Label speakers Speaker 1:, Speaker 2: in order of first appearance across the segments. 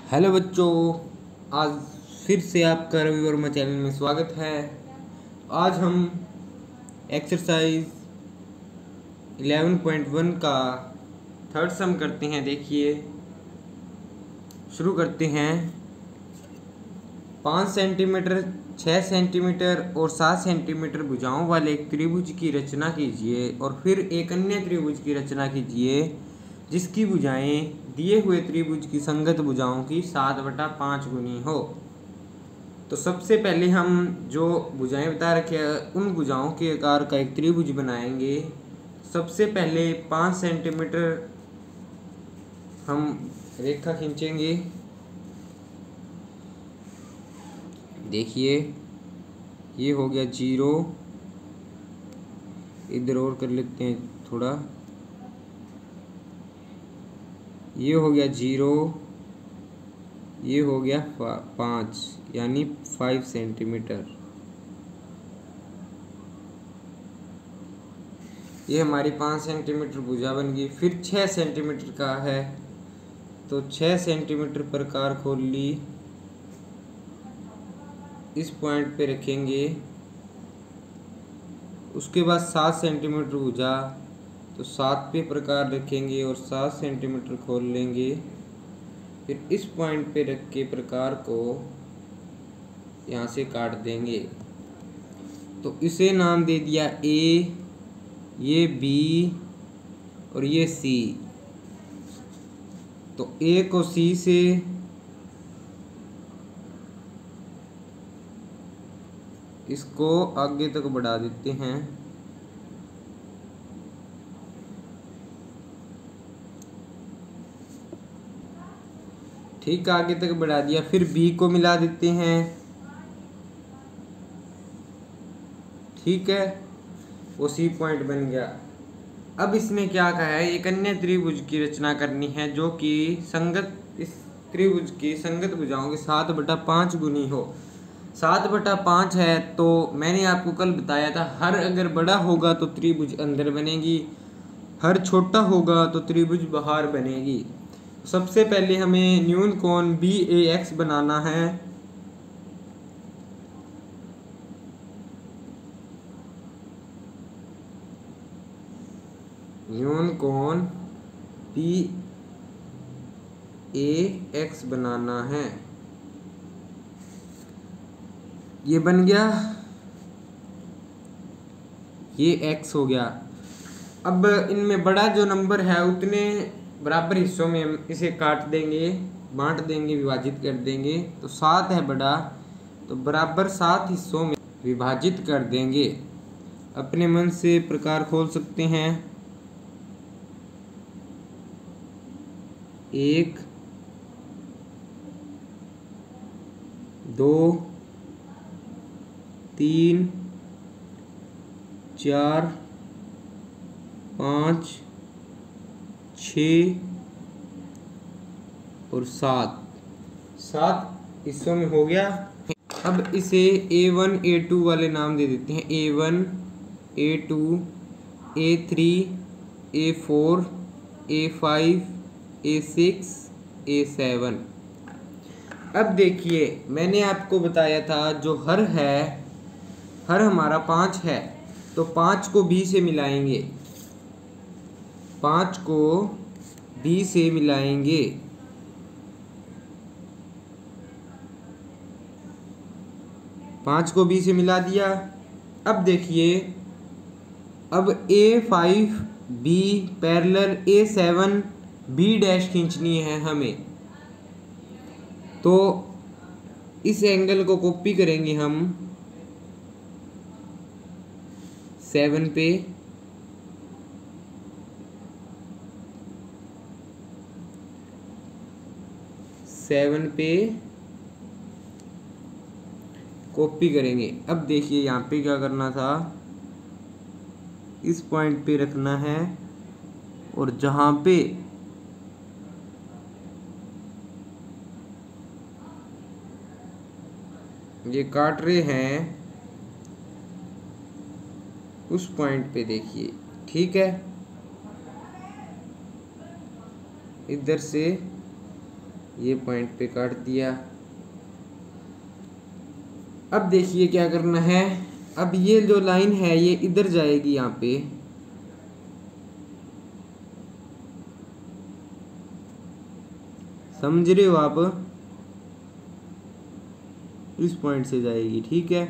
Speaker 1: Hello बच्चों, आज फिर से आपका रवि वर्मा चैनल में स्वागत है। आज हम एक्सरसाइज 11.1 का थर्ड सम करते हैं। देखिए, शुरू करते हैं। 5 सेंटीमीटर, 6 सेंटीमीटर और 7 सेंटीमीटर भुजाओं वाले एक त्रिभुज की रचना कीजिए और फिर एक अन्य त्रिभुज की रचना कीजिए जिसकी भुजाएं दिए हुए त्रिभुज की संगत भुजाओं की 7/5 गुनी हो। तो सबसे पहले हम जो भुजाएं बता रखे हैं उन भुजाओं के आकार का एक त्रिभुज बनाएंगे। सबसे पहले 5 सेंटीमीटर हम रेखा खींचेंगे। देखिए, ये हो गया 0। इधर और कर लेते हैं थोड़ा। ये हो गया 0, ये हो गया 5 यानी 5 सेंटीमीटर। ये हमारी 5 सेंटीमीटर भुजा बन गई। फिर 6 सेंटीमीटर का है तो 6 सेंटीमीटर प्रकार खोली इस पॉइंट पे रखेंगे। उसके बाद 7 सेंटीमीटर भुजा तो 7 पे प्रकार रखेंगे और 7 सेंटीमीटर खोल लेंगे। फिर इस पॉइंट पे रख के प्रकार को यहाँ से काट देंगे। तो इसे नाम दे दिया ए, ये बी और ये सी। तो ए को सी से इसको आगे तक बढ़ा देते हैं। ठीक, आगे तक बढ़ा दिया। फिर बी को मिला देते हैं। ठीक है, वो सी पॉइंट बन गया। अब इसमें क्या कहा है, एक अन्य त्रिभुज की रचना करनी है जो कि इस त्रिभुज की संगत भुजाओं की 7/5 गुनी हो। 7/5 है तो मैंने आपको कल बताया था, हर अगर बड़ा होगा तो त्रिभुज अंदर बनेगी, हर छोटा होगा तो त्रिभुज बाहर बनेगी। सबसे पहले हमें न्यून कोण BAX बनाना है। न्यून कोण BAX बनाना है। ये बन गया, ये x हो गया। अब इनमें बड़ा जो नंबर है उतने बराबर हिस्सों में हम इसे काट देंगे, बांट देंगे, विभाजित कर देंगे। तो 7 है बड़ा, तो बराबर 7 हिस्सों में विभाजित कर देंगे। अपने मन से प्रकार खोल सकते हैं। 1, 2, 3, 4, 5, 6 और 7 हिस्सों में हो गया। अब इसे A1 A2 वाले नाम दे देते हैं। A1 A2 A3 A4 A5 A6 A7। अब देखिए, मैंने आपको बताया था जो हर है, हर हमारा 5 है तो 5 को B से मिलाएंगे। 5 को B से मिलाएंगे। पाँच को B से मिला दिया। अब देखिए, अब A5B पैरेलल A7B डैश खींचनी है हमें। तो इस एंगल को कॉपी करेंगे हम 7 पे। कॉपी करेंगे। अब देखिए, यहाँ पे क्या करना था, इस पॉइंट पे रखना है और जहाँ पे ये काट रहे हैं उस पॉइंट पे देखिए। ठीक है, इधर से ये पॉइंट पे काट दिया। अब देखिए क्या करना है। अब ये जो लाइन है ये इधर जाएगी, यहाँ पे समझ रहे हो आप, इस पॉइंट से जाएगी, ठीक है।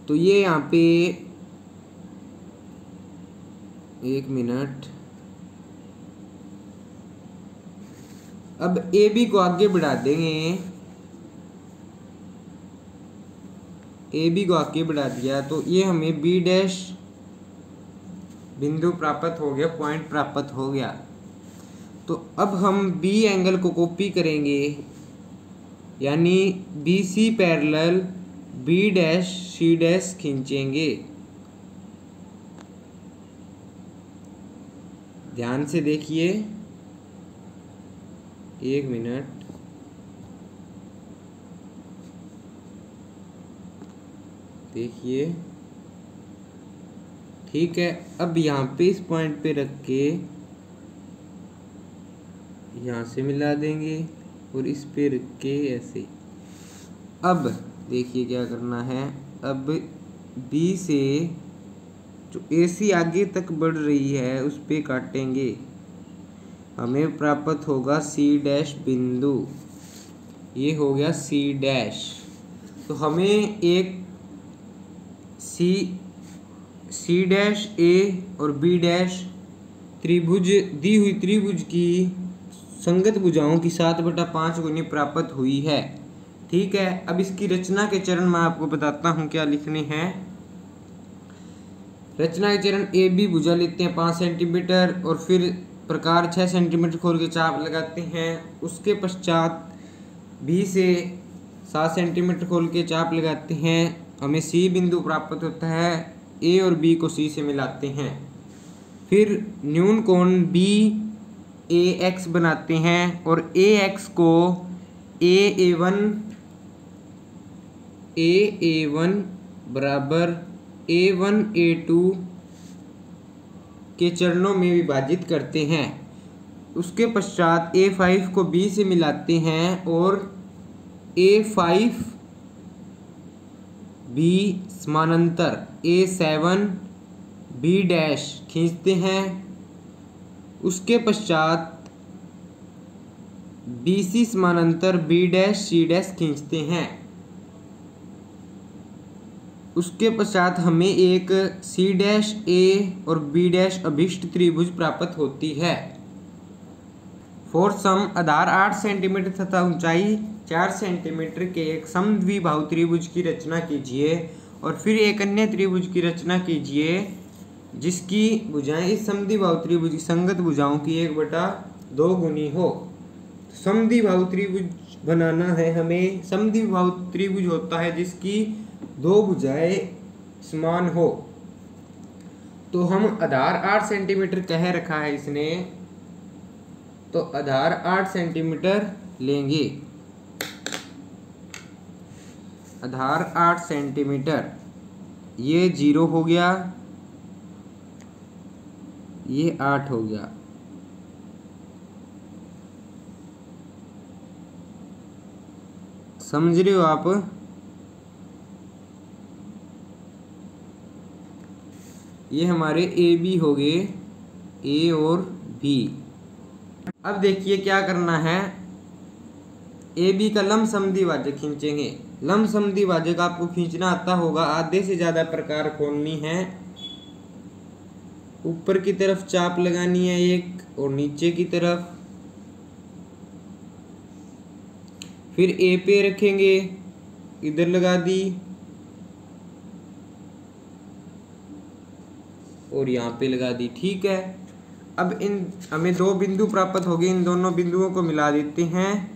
Speaker 1: तो ये यहाँ पे 1 मिनट, अब ए बी को आगे बढ़ा देंगे, ए बी को आगे बढ़ा दिया तो ये हमें बी डैश बिंदु प्राप्त हो गया, पॉइंट प्राप्त हो गया। तो अब हम बी एंगल को कॉपी करेंगे, यानी B C parallel B dash C dash खींचेंगे। ध्यान से देखिए, 1 मिनट, देखिए, ठीक है। अब यहाँ पे इस पॉइंट पे रख के यहाँ से मिला देंगे और इस पे रख के ऐसे। अब देखिए क्या करना है। अब बी से जो AC आगे तक बढ़ रही है उस पे काटेंगे, हमें प्राप्त होगा C डैश बिंदु। ये हो गया C डैश। तो हमें एक C डैश A और B डैश त्रिभुज दी हुई त्रिभुज की संगत भुजाओं की 7/5 गुनी प्राप्त हुई है, ठीक है। अब इसकी रचना के चरण मैं आपको बताता हूँ क्या लिखने हैं। रचना के चरण ए बी भुजा लेते हैं 5 सेंटीमीटर और फिर प्रकार 6 सेंटीमीटर खोल के चाप लगाते हैं। उसके पश्चात बी से 7 सेंटीमीटर खोल के चाप लगाते हैं, हमें सी बिंदु प्राप्त होता है। ए और बी को सी से मिलाते हैं, फिर न्यून कोण बी ए एक्स बनाते हैं और ए एक्स को ए वन बराबर A1 A2 के चरणों में विभाजित करते हैं। उसके पश्चात A5 को B से मिलाते हैं और A5 B समानांतर A7 B डैश खींचते हैं। उसके पश्चात BC समानांतर B डैश C डैश खींचते हैं। उसके पश्चात हमें एक C डैश A और B डैश अभिष्ट त्रिभुज प्राप्त होती है। फोर्थ सम आधार 8 सेंटीमीटर तथा ऊंचाई 4 सेंटीमीटर के एक समद्विबाहु त्रिभुज की रचना कीजिए और फिर एक अन्य त्रिभुज की रचना कीजिए जिसकी भुजाएं इस समद्विबाहु त्रिभुज की संगत भुजाओं की 1/2 गुनी हो। समद्विबाहु त्रिभुज बनाना है हमें। समद्विबाहु त्रिभुज होता है जिसकी 2 भुजाएं समान हो। तो हम आधार 8 सेंटीमीटर कह रखा है इसने, तो आधार 8 सेंटीमीटर लेंगे। आधार 8 सेंटीमीटर, ये 0 हो गया, ये 8 हो गया। समझ रहे हो आप? ये हमारे ए बी हो गए, ए और बी। अब देखिए क्या करना है। ए बी का लंब समद्विभाजक खींचेंगे। लंब समद्विभाजक आपको खींचना आता होगा, आधे से ज्यादा प्रकार खोलनी है। ऊपर की तरफ चाप लगानी है एक और नीचे की तरफ, फिर ए पे रखेंगे, इधर लगा दी और यहाँ पे लगा दी, ठीक है। अब इन हमें 2 बिंदु प्राप्त हो गए, इन दोनों बिंदुओं को मिला देते हैं।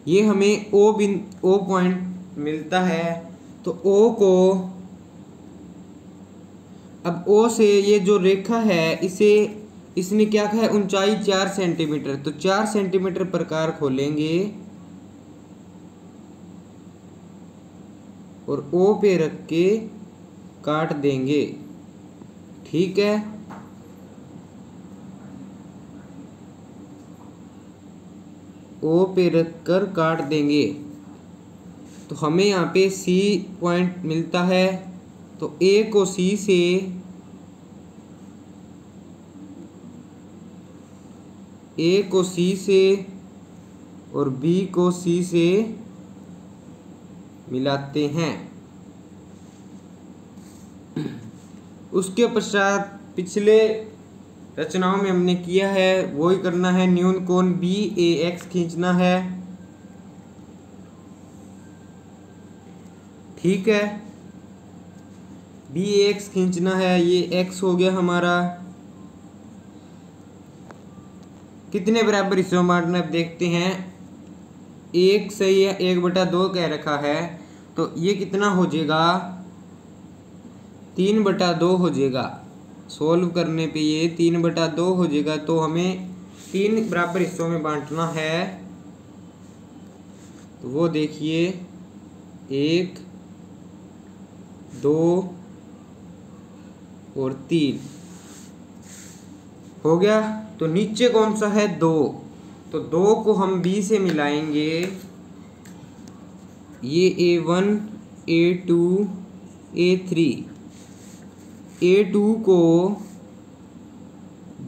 Speaker 1: ये हमें ओ पॉइंट मिलता है। तो ओ को, अब ओ से ये जो रेखा है इसे इसने क्या कहा है, ऊंचाई 4 सेंटीमीटर, तो 4 सेंटीमीटर प्रकार खोलेंगे और ओ पे रख के काट देंगे। ठीक है, ओ पे रख कर काट देंगे तो हमें यहाँ पे सी पॉइंट मिलता है। तो ए को सी से और बी को सी से मिलाते हैं। उसके पश्चात पिछले रचनाओं में हमने किया है वही करना है। न्यून कोण बी ए एक्स खींचना है। ठीक है, बी ए एक्स खींचना है, ये एक्स हो गया हमारा। कितने बराबर हिस्सों में बांटना है देखते हैं। 1 सही है, 1/2 कह रखा है, तो ये कितना हो जाएगा, 3/2 हो जाएगा। सोल्व करने पे ये 3/2 हो जाएगा। तो हमें 3 बराबर हिस्सों में बांटना है। तो वो देखिए 1, 2 और 3 हो गया। तो नीचे कौन सा है, 2, तो 2 को हम b से मिलाएंगे। ये A1 A2 A3, A2 को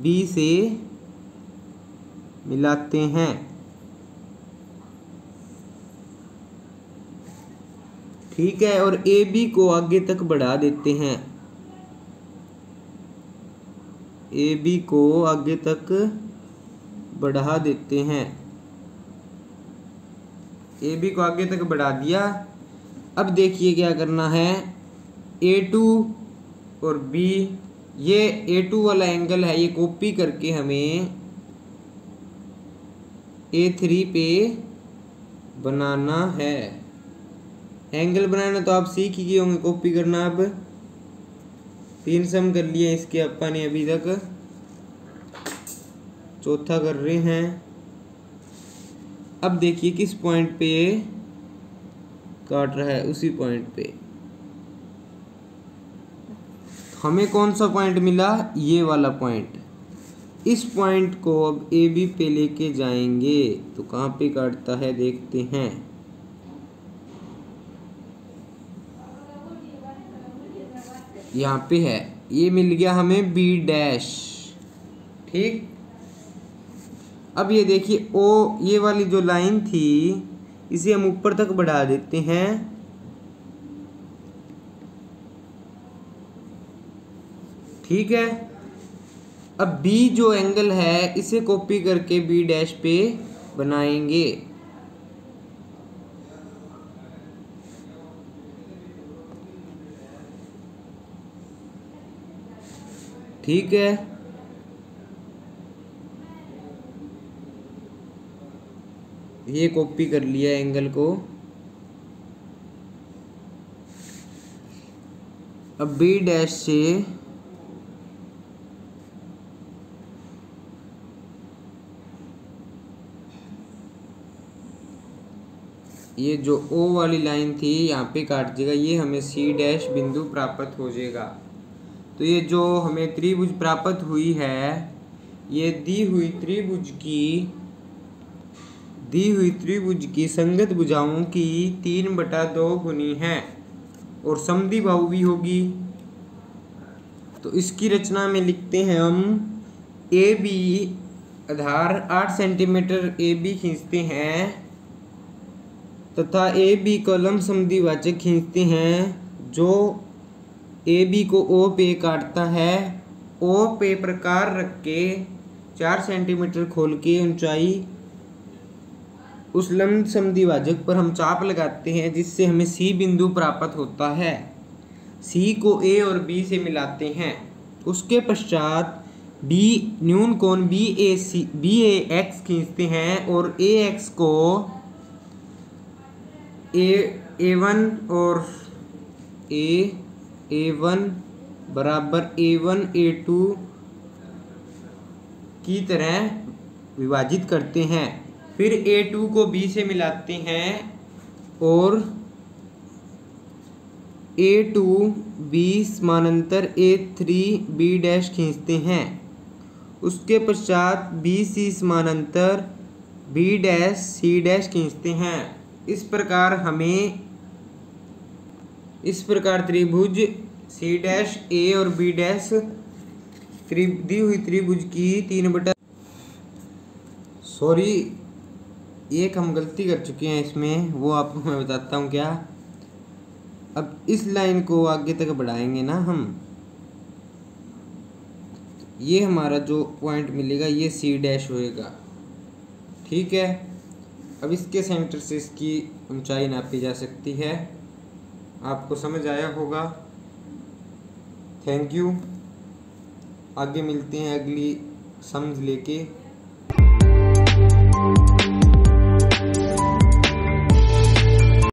Speaker 1: b से मिलाते हैं। ठीक है, और AB को आगे तक बढ़ा देते हैं। AB को आगे तक बढ़ा देते हैं। AB को आगे तक बढ़ा दिया। अब देखिए क्या करना है, A2 और B, ये A2 वाला एंगल है, ये कॉपी करके हमें A3 पे बनाना है। एंगल बनाना तो आप सीख ही गए होंगे कॉपी करना। अब 3 सम कर लिए इसके अपन ने अभी तक, चौथा कर रहे हैं। अब देखिए किस पॉइंट पे ये काट रहा है, उसी पॉइंट पे। हमें कौन सा पॉइंट मिला, ये वाला पॉइंट। इस पॉइंट को अब ए बी पे लेके जाएंगे तो कहाँ पे काटता है देखते हैं। यहाँ पे है, ये मिल गया हमें बी डैश। ठीक, अब ये देखिए ओ, ये वाली जो लाइन थी इसे हम ऊपर तक बढ़ा देते हैं। ठीक है, अब बी जो एंगल है इसे कॉपी करके बी डैश पे बनाएंगे। ठीक है, ये कॉपी कर लिया एंगल को। अब बी डैश से ये जो ओ वाली लाइन थी यहाँ पे काट देगा, ये हमें सी डैश बिंदु प्राप्त हो जाएगा। तो ये जो हमें त्रिभुज प्राप्त हुई है, ये दी हुई त्रिभुज की संगत भुजाओं की 3/2 गुनी है और समद्विबाहु भी होगी। तो इसकी रचना में लिखते हैं हम, ए बी आधार 8 सेंटीमीटर ए बी खींचते हैं तथा ए बी को लंब समद्विभाजक खींचते हैं जो ए बी को ओ पे काटता है। ओ पे प्रकार रख के 4 सेंटीमीटर खोल के ऊंचाई उस लंब समद्विभाजक पर हम चाप लगाते हैं, जिससे हमें सी बिंदु प्राप्त होता है। सी को ए और बी से मिलाते हैं। उसके पश्चात बी न्यून कोण बी ए एक्स खींचते हैं और ए एक्स को A1 और A1 बराबर A1 A2 की तरह विभाजित करते हैं। फिर A2 को B से मिलाते हैं और A2 B समानांतर A3 B डैश खींचते हैं। उसके पश्चात BC समानांतर B डैश C डैश खींचते हैं। इस प्रकार त्रिभुज C डैश A और B डैश दी हुई त्रिभुज की 3/, सॉरी एक हम गलती कर चुके हैं इसमें, वो आपको मैं बताता हूँ क्या। अब इस लाइन को आगे तक बढ़ाएंगे ना हम, ये हमारा जो पॉइंट मिलेगा ये C डैश होएगा, ठीक है। अब इसके सेंटर से इसकी ऊंचाई नापी जा सकती है। आपको समझ आया होगा। Thank you. आगे मिलते हैं अगली समझ लेके।